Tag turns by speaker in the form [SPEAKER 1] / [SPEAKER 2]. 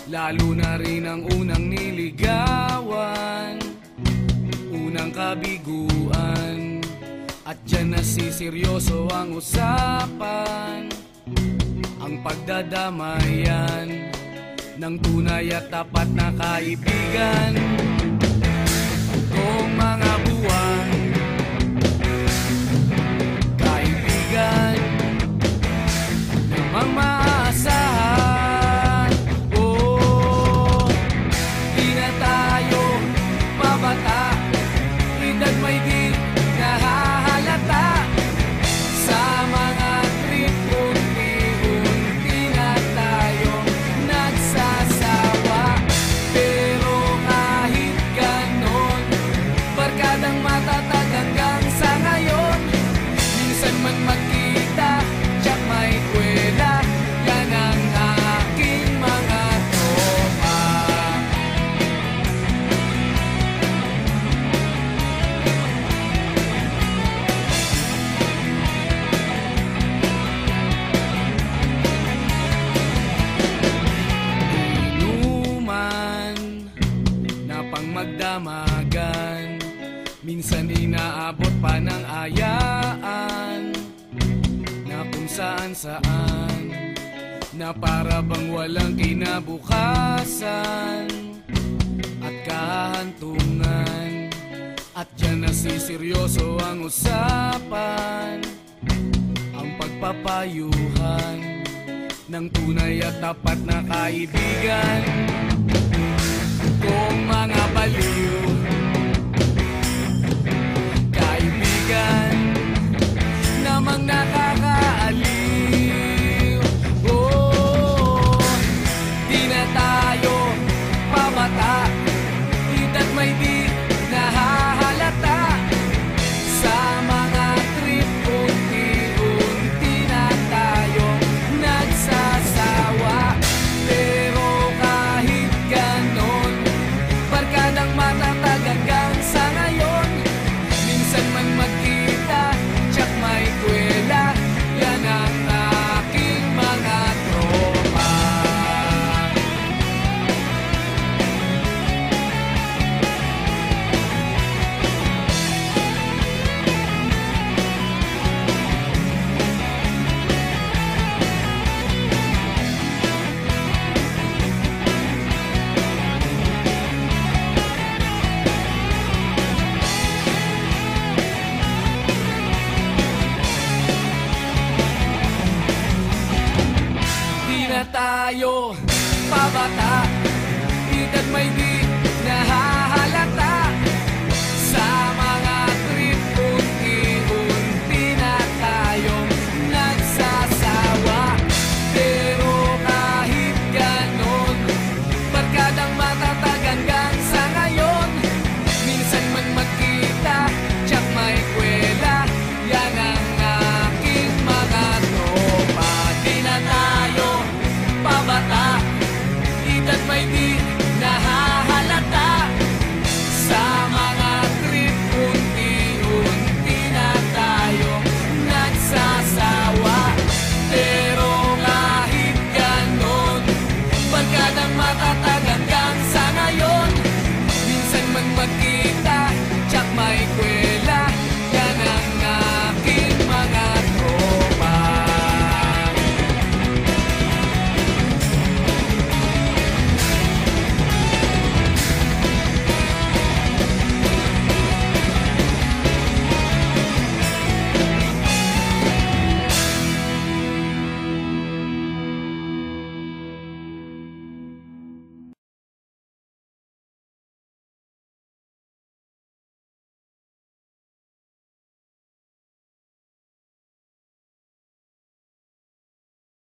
[SPEAKER 1] Lalo na rin ang unang niligawan, unang kabiguan. At dyan nasiseryoso ang usapan, ang pagdadamayan ng tunay at tapat na kaibigan. Kung mga buwan, kaibigan namang maaasahan. Oh, di na tayo pabata, edad may di nahahalata. Sa mga trip, unti-unti na tayong nagsasawa. Pero kahit ganon, barkadang matatag hanggang sa ngayon. Minsan man magkita, tsak may kwela, yan ang aking mga tropa. Inuman na pang magdamagan, minsan inaabot pa ng ayaan, na kung saan-saan, na para bang walang kinabukasan at kahantungan. At dyan nasiseryoso ang usapan, ang pagpapayuhan ng tunay at tapat na kaibigan. Kung mga baliw, kaibigan namang nakakaaliw. Oh, di na tayo pabata, edad may di nahahalata. Sa mga trip, unti-unti na tayong nagsasawa. Pero kahit ganon, barkadang matatag hanggang sa ngayon. Minsan man magkita, tsak may kwela, yan ang aking mga tropa. Di na tayo pabata, edad may di